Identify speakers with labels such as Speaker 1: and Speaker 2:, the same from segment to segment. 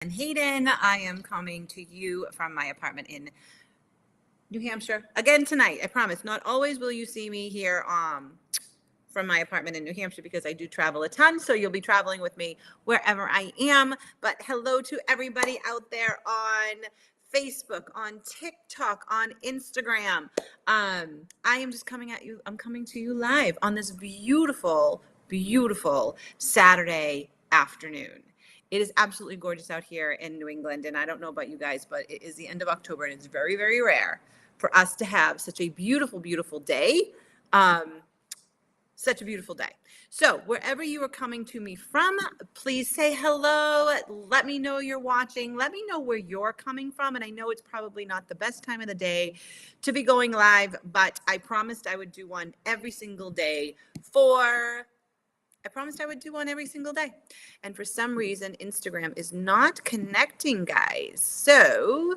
Speaker 1: And Hayden, I am coming to you from my apartment in New Hampshire again tonight. I promise. Not always will you see me here from my apartment in New Hampshire because I do travel a ton. So you'll be traveling with me wherever I am. But hello to everybody out there on Facebook, on TikTok, on Instagram. I am just coming at you. I'm coming to you live on this beautiful, beautiful Saturday afternoon. It is absolutely gorgeous out here in New England, and I don't know about you guys, but it is the end of October, and it's very, very rare for us to have such a beautiful, beautiful day. Such a beautiful day. So wherever you are coming to me from, please say hello. Let me know you're watching. Let me know where you're coming from. And I know it's probably not the best time of the day to be going live, but I promised I would do one every single day I promised I would do one every single day. And for some reason, Instagram is not connecting, guys. So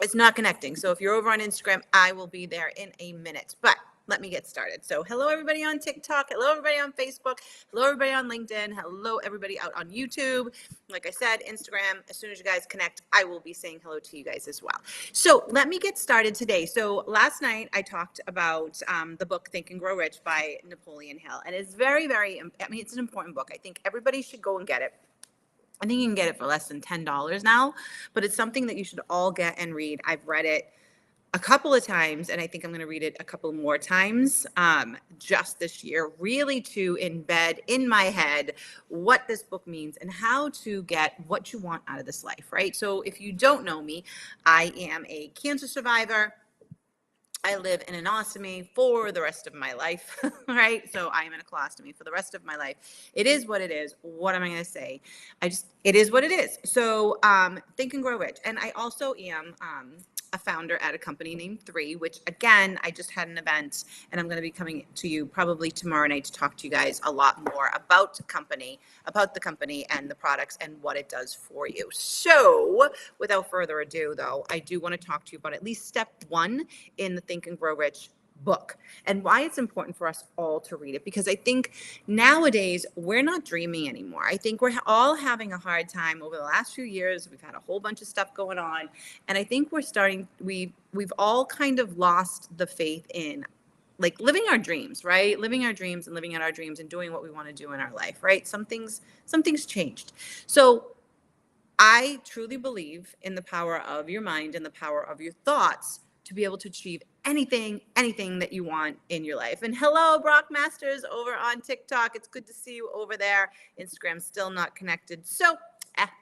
Speaker 1: it's not connecting. So if you're over on Instagram, I will be there in a minute. But let me get started. So hello, everybody on TikTok. Hello, everybody on Facebook. Hello, everybody on LinkedIn. Hello, everybody out on YouTube. Like I said, Instagram, as soon as you guys connect, I will be saying hello to you guys as well. So let me get started today. So last night I talked about the book Think and Grow Rich by Napoleon Hill. And it's very, very, it's an important book. I think everybody should go and get it. I think you can get it for less than $10 now, but it's something that you should all get and read. I've read it a couple of times, and I think I'm going to read it a couple more times just this year, really to embed in my head what this book means and how to get what you want out of this life, right? So if you don't know me, I am a cancer survivor. I live in an ostomy for the rest of my life, right? So I am in a colostomy for the rest of my life. It is what it is. What am I going to say? It is what it is. So Think and Grow Rich. And I also am a founder at a company named 3, which again, I just had an event and I'm going to be coming to you probably tomorrow night to talk to you guys a lot more about the company and the products and what it does for you. So without further ado, though, I do want to talk to you about at least step 1 in the Think and Grow Rich book and why it's important for us all to read it, because I think nowadays we're not dreaming anymore. I think we're all having a hard time over the last few years. We've had a whole bunch of stuff going on, and I think we've all kind of lost the faith in like living our dreams, right? Living our dreams and living out our dreams and doing what we want to do in our life, right? Something's changed. So I truly believe in the power of your mind and the power of your thoughts to be able to achieve anything that you want in your life. And hello, Brock Masters over on TikTok. It's good to see you over there. Instagram's still not connected. So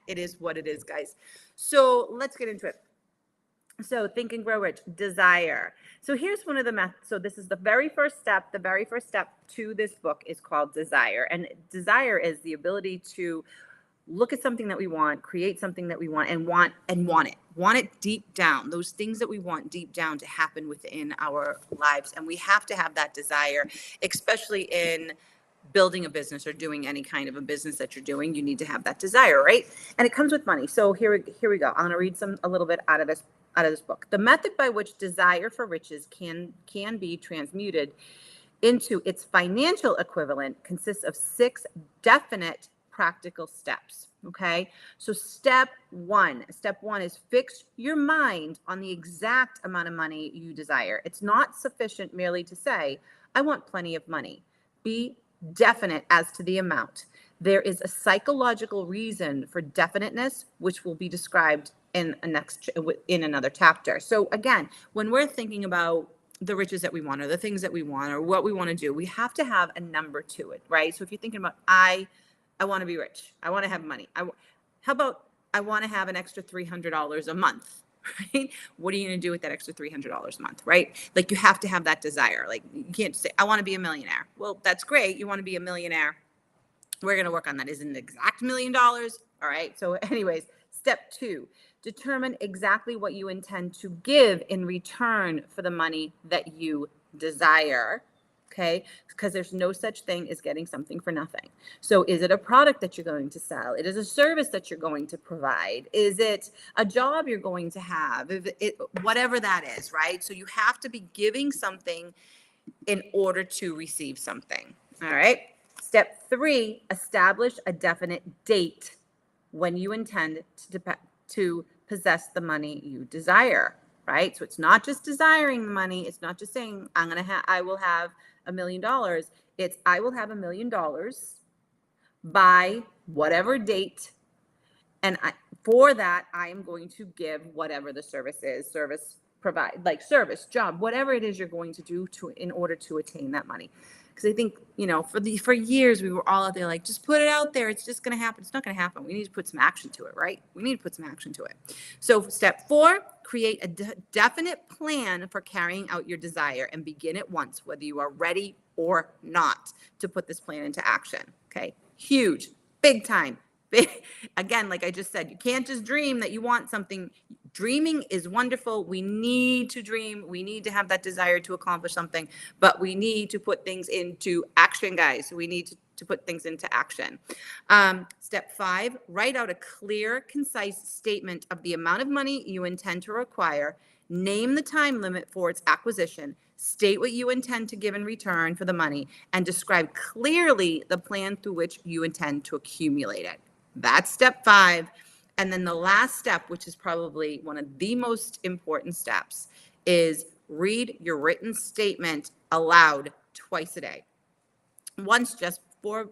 Speaker 1: it is what it is, guys. So let's get into it. So Think and Grow Rich, desire. So here's one of the methods. So this is the very first step. The very first step to this book is called desire. And desire is the ability to look at something that we want, create something that we want, and want it deep down, those things that we want deep down to happen within our lives. And we have to have that desire, especially in building a business or doing any kind of a business that you're doing. You need to have that desire, right? And it comes with money. So here we go. I'm going to read a little bit out of this book. The method by which desire for riches can be transmuted into its financial equivalent consists of 6 definite practical steps. Okay. So step one is fix your mind on the exact amount of money you desire. It's not sufficient merely to say, I want plenty of money. Be definite as to the amount. There is a psychological reason for definiteness, which will be described in another chapter. So again, when we're thinking about the riches that we want or the things that we want or what we want to do, we have to have a number to it, right? So if you're thinking about, I want to be rich, I want to have money. How about I want to have an extra $300 a month, right? What are you going to do with that extra $300 a month, right? Like you have to have that desire. Like you can't say, I want to be a millionaire. Well, that's great. You want to be a millionaire. We're going to work on that. Is it an exact $1 million? All right. So anyways, step 2, determine exactly what you intend to give in return for the money that you desire. Okay, because there's no such thing as getting something for nothing. So is it a product that you're going to sell? It is a service that you're going to provide. Is it a job you're going to have? Whatever that is, right? So you have to be giving something in order to receive something. All right. Step 3, establish a definite date when you intend to possess the money you desire, right? So it's not just desiring the money. It's not just saying I will have $1 million. It's I will have $1 million by whatever date, and for that I am going to give whatever the service is, service provide, like service, job, whatever it is you're going to do to in order to attain that money. Because I think, for years we were all out there like, just put it out there, it's just going to happen. It's not going to happen. We need to put some action to it, right? We need to put some action to it. So step 4, create a definite plan for carrying out your desire and begin at once, whether you are ready or not to put this plan into action. Okay, huge, big time. Again, like I just said, you can't just dream that you want something. Dreaming is wonderful. We need to dream. We need to have that desire to accomplish something, but we need to put things into action, guys. We need to put things into action. Step 5, write out a clear, concise statement of the amount of money you intend to require. Name the time limit for its acquisition. State what you intend to give in return for the money, and describe clearly the plan through which you intend to accumulate it. That's step 5. And then the last step, which is probably one of the most important steps, is read your written statement aloud twice a day. Once just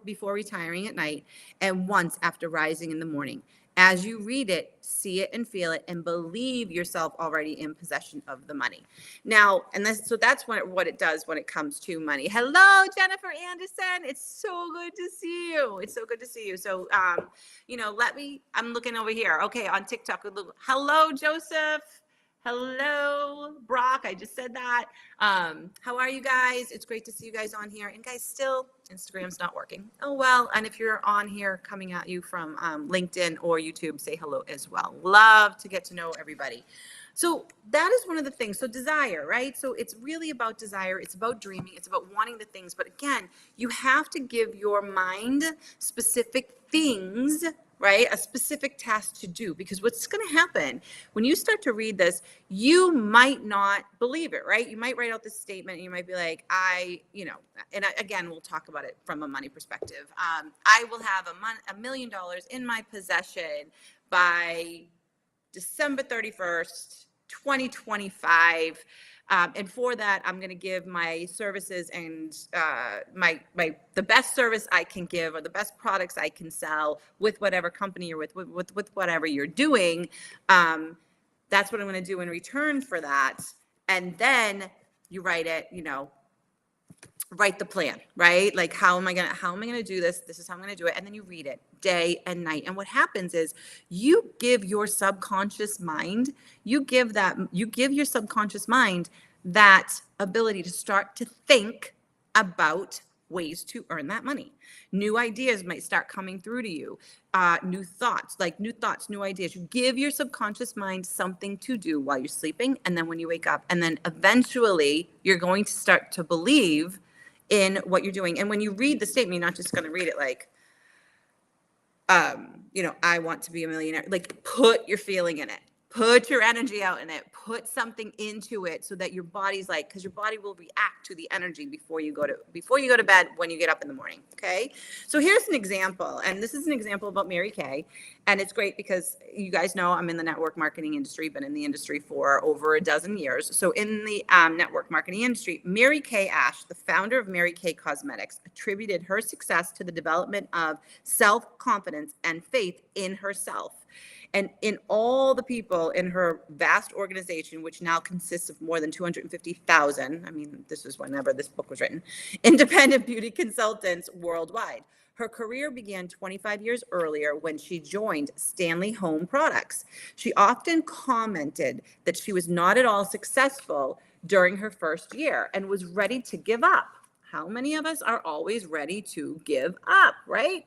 Speaker 1: before retiring at night, and once after rising in the morning. As you read it, see it and feel it, and believe yourself already in possession of the money. Now, so that's what it does when it comes to money. Hello, Jennifer Anderson. It's so good to see you. It's so good to see you. So, I'm looking over here. Okay, on TikTok. Hello, Joseph. Hello, Brock. I just said that. How are you guys? It's great to see you guys on here. And guys, still, Instagram's not working. Oh, well. And if you're on here coming at you from LinkedIn or YouTube, say hello as well. Love to get to know everybody. So that is one of the things. So desire, right? So it's really about desire. It's about dreaming. It's about wanting the things. But again, you have to give your mind specific things, right? A specific task to do, because what's going to happen when you start to read this, you might not believe it, right? You might write out this statement and you might be like, again, we'll talk about it from a money perspective. I will have $1 million in my possession by December 31st, 2025. And for that, I'm going to give my services and the best service I can give, or the best products I can sell with whatever company you're with whatever you're doing. That's what I'm going to do in return for that. And then you write it, write the plan, right? Like, how am I going to do this? This is how I'm going to do it. And then you read it day and night. And what happens is you give your subconscious mind, you give your subconscious mind that ability to start to think about ways to earn that money. New ideas might start coming through to you. New thoughts, new ideas. You give your subconscious mind something to do while you're sleeping, and then when you wake up, and then eventually you're going to start to believe in what you're doing. And when you read the statement, you're not just going to read it like, I want to be a millionaire. Like, put your feeling in it. Put your energy out in it. Put something into it so that your body's like, because your body will react to the energy before you go to bed, when you get up in the morning. Okay. So here's an example. And this is an example about Mary Kay. And it's great because you guys know I'm in the network marketing industry, been in the industry for over a dozen years. So in the network marketing industry, Mary Kay Ash, the founder of Mary Kay Cosmetics, attributed her success to the development of self-confidence and faith in herself. And in all the people in her vast organization, which now consists of more than 250,000, this was whenever this book was written, independent beauty consultants worldwide. Her career began 25 years earlier when she joined Stanley Home Products. She often commented that she was not at all successful during her first year and was ready to give up. How many of us are always ready to give up, right?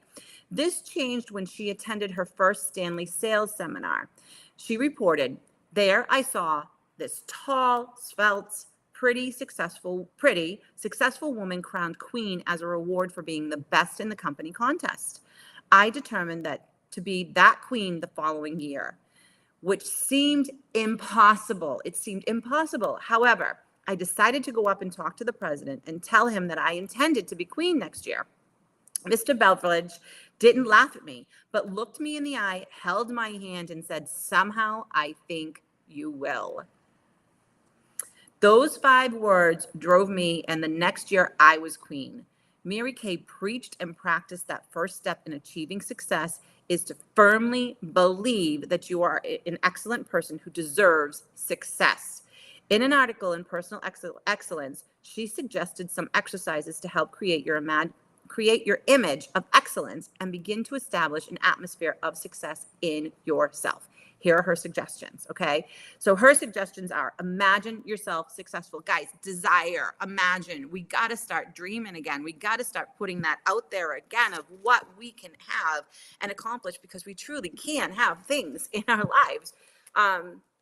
Speaker 1: This changed when she attended her first Stanley sales seminar. She reported, "There I saw this tall, svelte, pretty successful woman crowned queen as a reward for being the best in the company contest. I determined to be that queen the following year, which seemed impossible. It seemed impossible. However, I decided to go up and talk to the president and tell him that I intended to be queen next year. Mr. Belfridge didn't laugh at me, but looked me in the eye, held my hand, and said, "Somehow I think you will." Those 5 words drove me, and the next year I was queen. Mary Kay preached and practiced that first step in achieving success is to firmly believe that you are an excellent person who deserves success. In an article in Personal Excellence, she suggested some exercises to help create your image of excellence and begin to establish an atmosphere of success in yourself. Here are her suggestions, okay? So her suggestions are: imagine yourself successful. Guys, desire, imagine. We got to start dreaming again. We got to start putting that out there again of what we can have and accomplish, because we truly can have things in our lives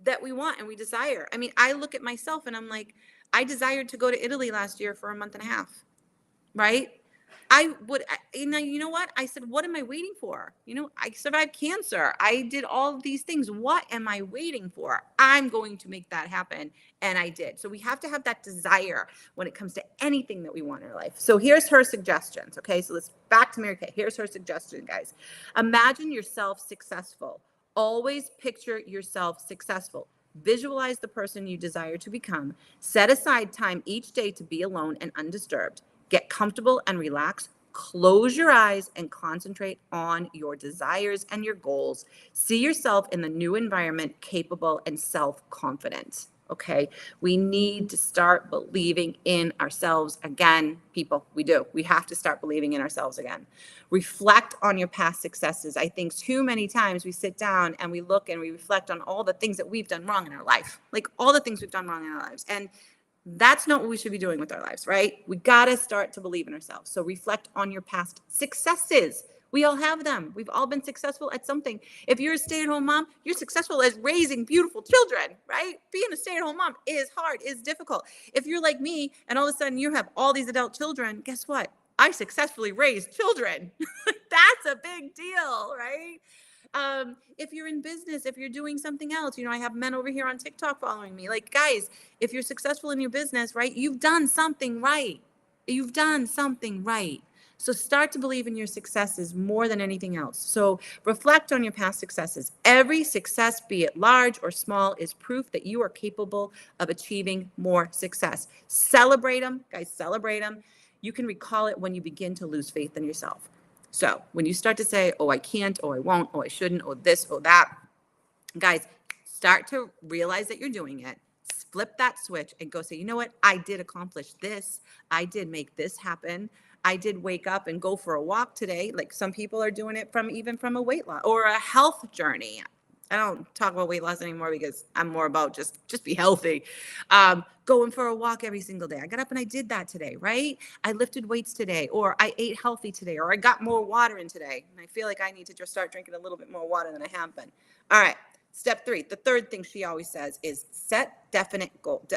Speaker 1: that we want and we desire. I mean, I look at myself and I'm like, I desired to go to Italy last year for a month and a half, right? You know what? I said, what am I waiting for? I survived cancer. I did all of these things. What am I waiting for? I'm going to make that happen. And I did. So we have to have that desire when it comes to anything that we want in our life. So here's her suggestions. Okay. So let's back to Mary Kay. Here's her suggestion, guys. Imagine yourself successful. Always picture yourself successful. Visualize the person you desire to become. Set aside time each day to be alone and undisturbed. Get comfortable and relax. Close your eyes and concentrate on your desires and your goals. See yourself in the new environment, capable and self-confident. Okay. We need to start believing in ourselves again, people. We do. We have to start believing in ourselves again. Reflect on your past successes. I think too many times we sit down and we look and we reflect on all the things that we've done wrong in our life, like all the things we've done wrong in our lives. And that's not what we should be doing with our lives, right? We got to start to believe in ourselves. So reflect on your past successes. We all have them. We've all been successful at something. If you're a stay-at-home mom, you're successful as raising beautiful children, right? Being a stay-at-home mom is hard, is difficult. If you're like me and all of a sudden you have all these adult children, guess what? I successfully raised children. That's a big deal, right? If you're in business, if you're doing something else, I have men over here on TikTok following me. Like, guys, if you're successful in your business, right, you've done something right. You've done something right. So start to believe in your successes more than anything else. So reflect on your past successes. Every success, be it large or small, is proof that you are capable of achieving more success. Celebrate them, guys, celebrate them. You can recall it when you begin to lose faith in yourself. So when you start to say, oh, I can't, oh, I won't, oh, I shouldn't, oh, this, oh, that, guys, start to realize that you're doing it. Flip that switch and go say, you know what? I did accomplish this. I did make this happen. I did wake up and go for a walk today. Like some people are doing it even from a weight loss or a health journey. I don't talk about weight loss anymore because I'm more about just be healthy. Going for a walk every single day. I got up and I did that today, right? I lifted weights today, or I ate healthy today, or I got more water in today. And I feel like I need to just start drinking a little bit more water than I have been. All right. Step 3, the third thing she always says is set definitive goals.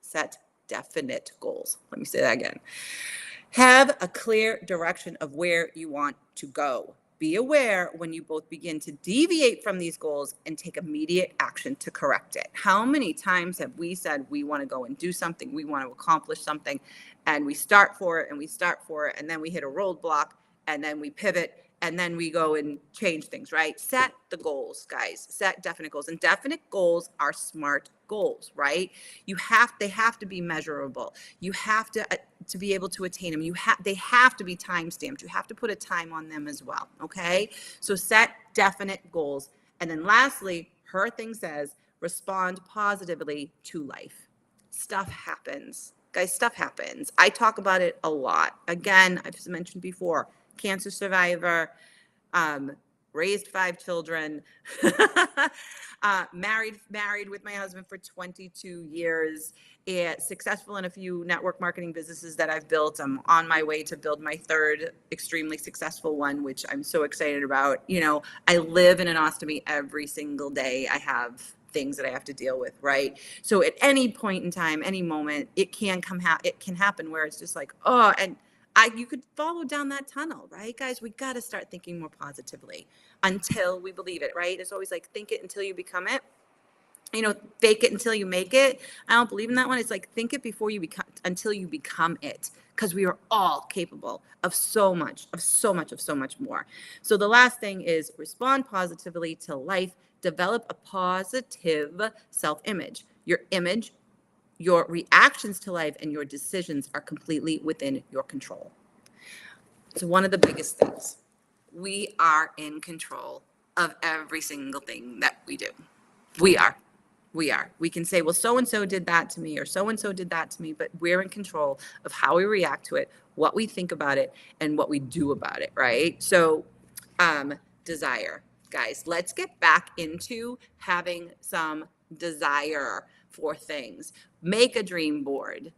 Speaker 1: Set definite goals. Let me say that again. Have a clear direction of where you want to go. Be aware when you both begin to deviate from these goals and take immediate action to correct it. How many times have we said we want to go and do something, we want to accomplish something, and we start for it, and then we hit a roadblock, and then we pivot, and then we go and change things, right? Set the goals, guys. Set definite goals. And definite goals are SMART goals, right? They have to be measurable. You have to be able to attain them. They have to be time stamped. You have to put a time on them as well, okay? So set definite goals. And then lastly, her thing says, respond positively to life. Stuff happens. Guys, stuff happens. I talk about it a lot. Again, I've mentioned before, cancer survivor, raised 5 children, married with my husband for 22 years, successful in a few network marketing businesses that I've built. I'm on my way to build my 3rd extremely successful one, which I'm so excited about. I live in an ostomy every single day. I have things that I have to deal with, right? So at any point in time, any moment, it can happen where it's just like, oh, and you could follow down that tunnel, right, guys? We got to start thinking more positively until we believe it, right? It's always like, think it until you become it. Fake it until you make it. I don't believe in that one. It's like, think it before you until you become it, because we are all capable of so much more. So the last thing is respond positively to life, develop a positive self-image. Your image, your reactions to life, and your decisions are completely within your control. So one of the biggest things, we are in control of every single thing that we do. We are. We can say, well, so-and-so did that to me, or so-and-so did that to me, but we're in control of how we react to it, what we think about it, and what we do about it, right? So, desire, guys, let's get back into having some desire for things. Make a dream board.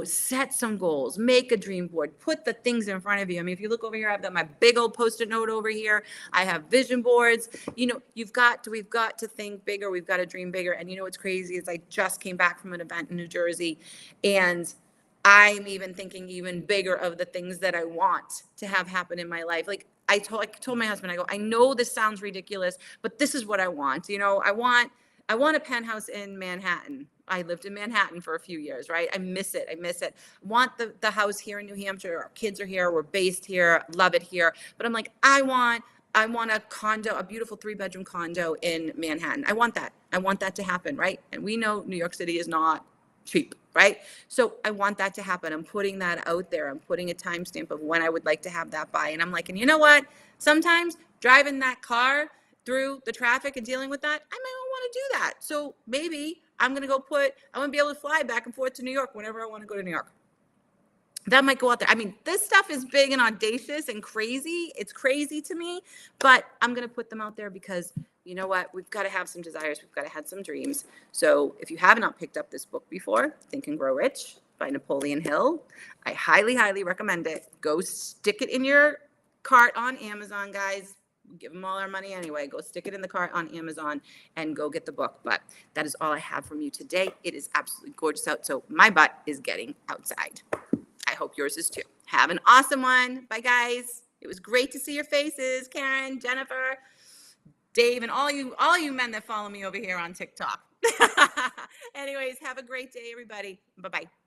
Speaker 1: Set some goals, make a dream board, put the things in front of you. I mean, if you look over here, I've got my big old Post-it note over here. I have vision boards. We've got to think bigger. We've got to dream bigger. And what's crazy is I just came back from an event in New Jersey, and I'm even thinking even bigger of the things that I want to have happen in my life. Like I told my husband, I go, I know this sounds ridiculous, but this is what I want. I want a penthouse in Manhattan. I lived in Manhattan for a few years, right? I miss it. I want the house here in New Hampshire. Our kids are here. We're based here. Love it here. But I'm like, I want a condo, a beautiful 3-bedroom condo in Manhattan. I want that to happen, right? And we know New York City is not cheap, right? So I want that to happen. I'm putting that out there. I'm putting a timestamp of when I would like to have that by. And I'm like, and you know what? Sometimes driving that car through the traffic and dealing with that, I might not want to do that. So maybe I want to be able to fly back and forth to New York whenever I want to go to New York. That might go out there. I mean, this stuff is big and audacious and crazy. It's crazy to me, but I'm going to put them out there because you know what? We've got to have some desires. We've got to have some dreams. So if you have not picked up this book before, Think and Grow Rich by Napoleon Hill, I highly, highly recommend it. Go stick it in your cart on Amazon, guys. Give them all our money anyway. Go stick it in the cart on Amazon and go get the book. But that is all I have from you today. It is absolutely gorgeous out. So my butt is getting outside. I hope yours is too. Have an awesome one. Bye, guys. It was great to see your faces, Karen, Jennifer, Dave, and all you men that follow me over here on TikTok. Anyways, have a great day, everybody. Bye-bye.